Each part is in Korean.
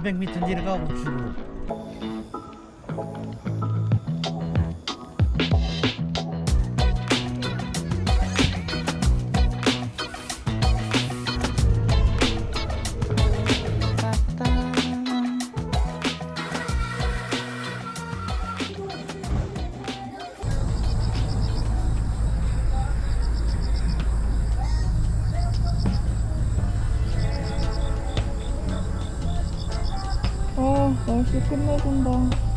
400m 내려가 우측으로. 날씨 끝내준다.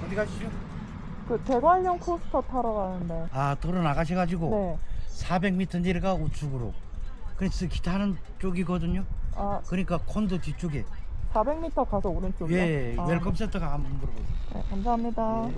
어디 가시죠? 그 대관령 코스터 타러 가는데. 아, 도로 나가셔가지고 네. 400m 내려가 우측으로. 그래서 기타하는 쪽이거든요. 아, 그러니까 콘도 뒤쪽에. 400m 가서 오른쪽이요? 예, 아, 웰컴 센터가 한번 물어보세요. 네, 감사합니다. 예.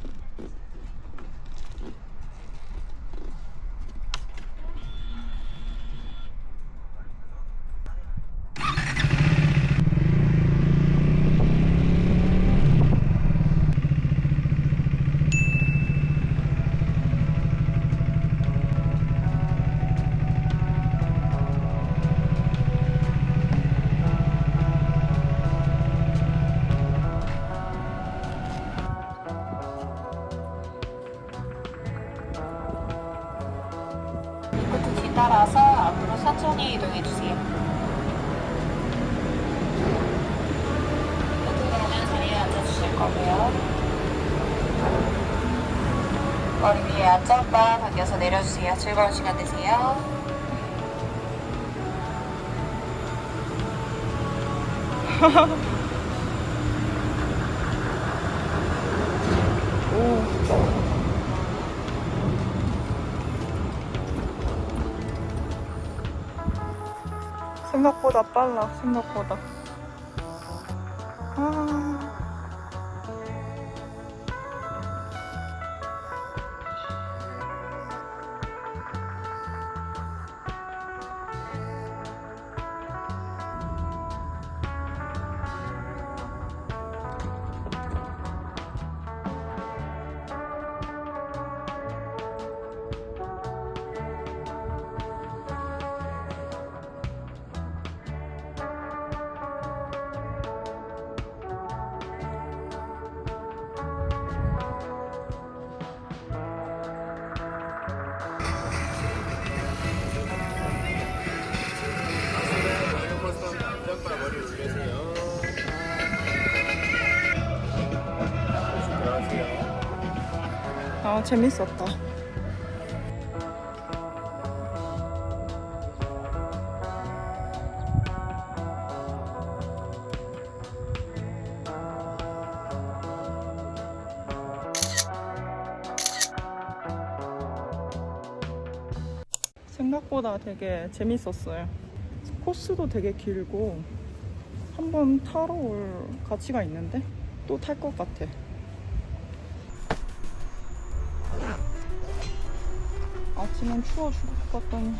이곳 뒤따라서 앞으로 천천히 이동해주세요. 끝으로는 자리에 앉아주실 거고요. 머리 위에 안전바 당겨서 내려주세요. 즐거운 시간 되세요. 생각보다 빨라, 생각보다. 아. 아, 재밌었다. 생각보다 되게 재밌었어요. 코스도 되게 길고 한번 타러 올 가치가 있는데 또 탈 것 같아. 아침엔 추워 죽을 것 같더니.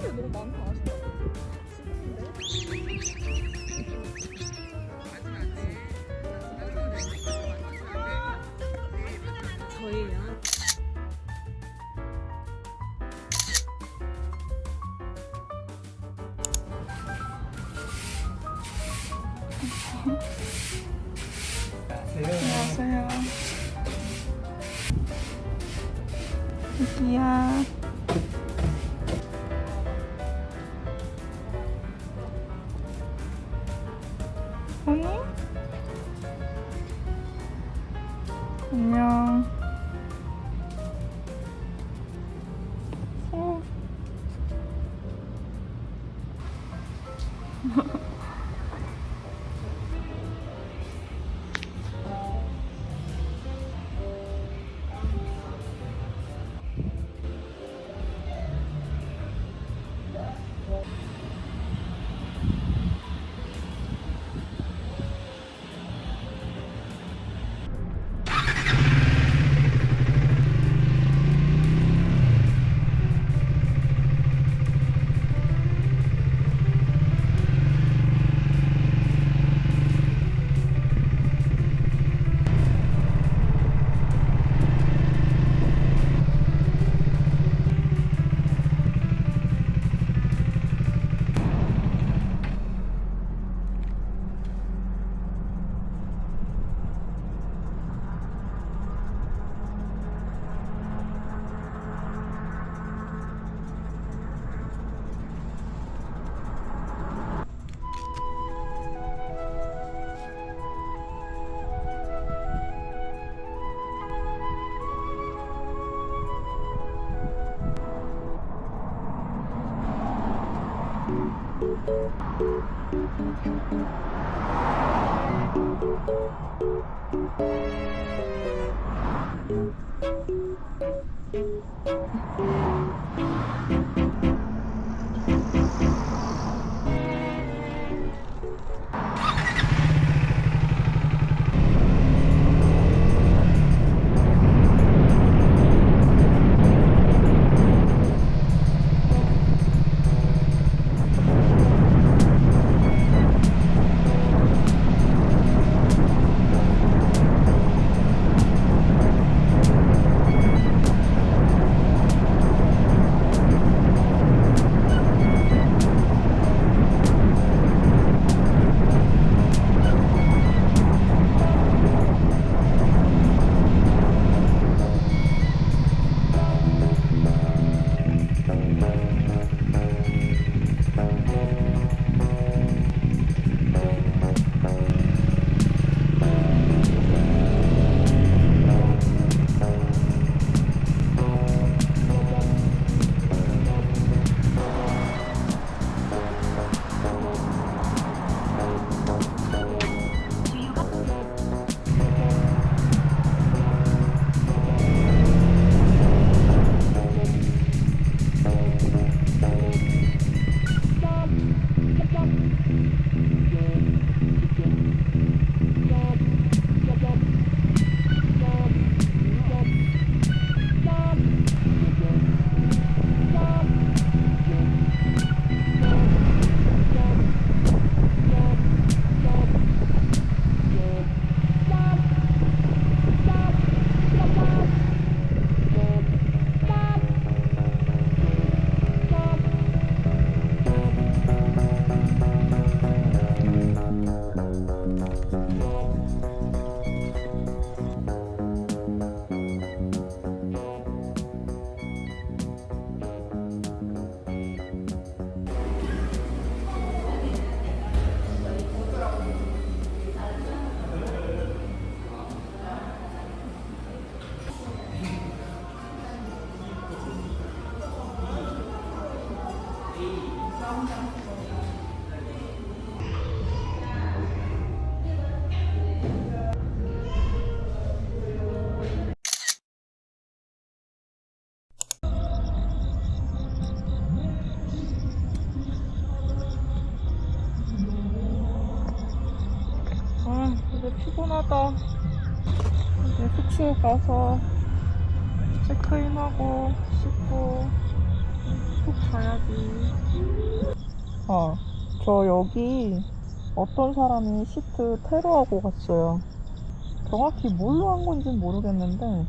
너무 많다. 아쉽다. 저희요. 안녕하세요. 여기야. 언니? 안녕. 어. 아, 이제 피곤하다. 이제 숙소에 가서 체크인하고 씻고 푹 자야지. 아, 저 여기 어떤 사람이 시트 테러하고 갔어요. 정확히 뭘로 한 건지는 모르겠는데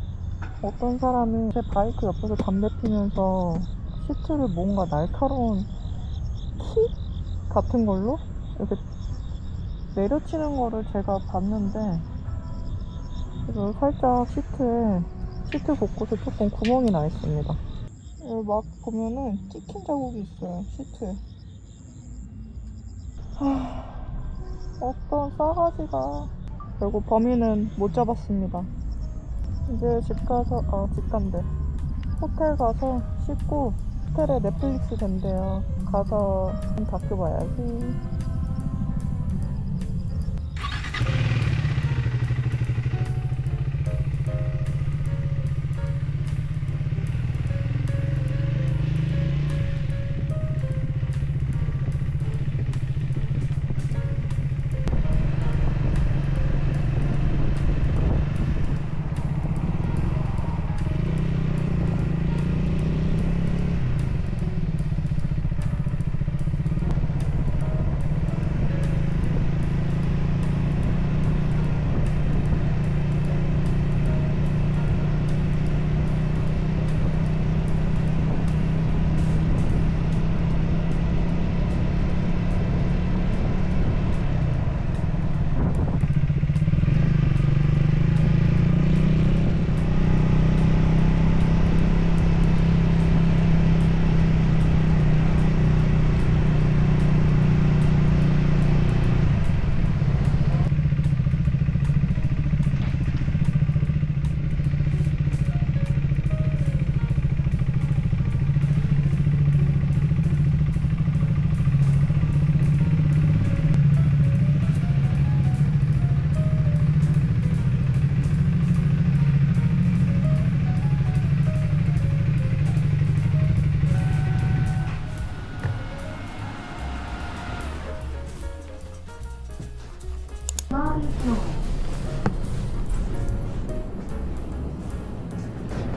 어떤 사람이 제 바이크 옆에서 담배 피면서 시트를 뭔가 날카로운 키 같은 걸로 이렇게 내려치는 거를 제가 봤는데, 그래서 살짝 시트 곳곳에 조금 구멍이 나 있습니다. 여기 막 보면은 찍힌 자국이 있어요, 시트에. 어떤 싸가지가. 결국 범인은 못 잡았습니다. 이제 집 간대. 호텔 가서 씻고, 호텔에 넷플릭스 된대요. 가서 다큐 봐야지.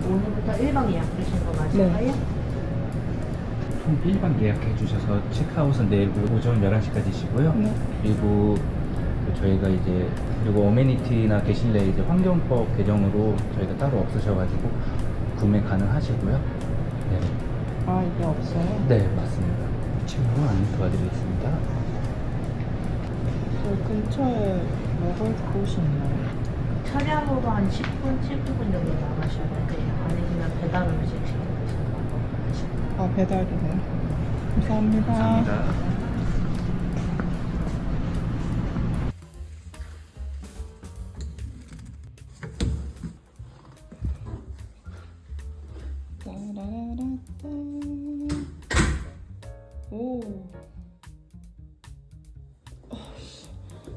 오늘부터 1박 예약 주신 거 맞을까요? 총 1박 예약해 주셔서 체크아웃은 내일 오전 11시까지시고요. 네. 그리고 저희가 이제 그리고 어메니티나 대신에 이제 환경법 개정으로 저희가 따로 없으셔가지고 구매 가능하시고요. 네, 아, 이게 없어요? 네 맞습니다. 친구 안내 도와드리겠습니다. 저 근처에 먹을 곳이 있나요? 차량으로 한 10분, 19분 정도 나가셔야 돼요. 아니면 배달 음식 시켜 드시는 방법 하시고. 아, 배달도 돼요? 감사합니다. 감사합니다. 따라라따. 오.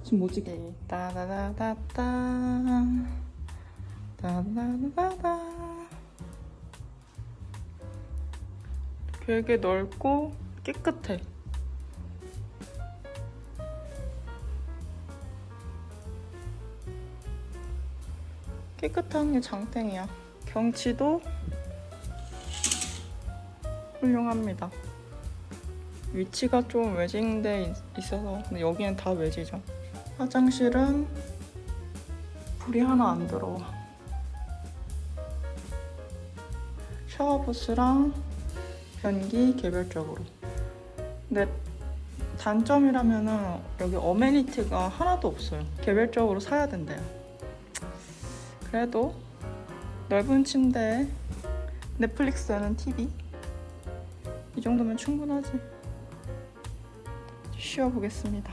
지금 뭐지? 따다다다따. 따다다다다. 되게 넓고 깨끗해. 깨끗한 게 장땡이야. 경치도 훌륭합니다. 위치가 좀 외진데 있어서, 근데 여기는 다 외지죠. 화장실은 불이 하나 안 들어와. 샤워부스랑 변기 개별적으로. 근데 단점이라면은 여기 어메니티가 하나도 없어요. 개별적으로 사야 된대요. 그래도 넓은 침대에 넷플릭스는 TV, 이 정도면 충분하지. 쉬어보겠습니다.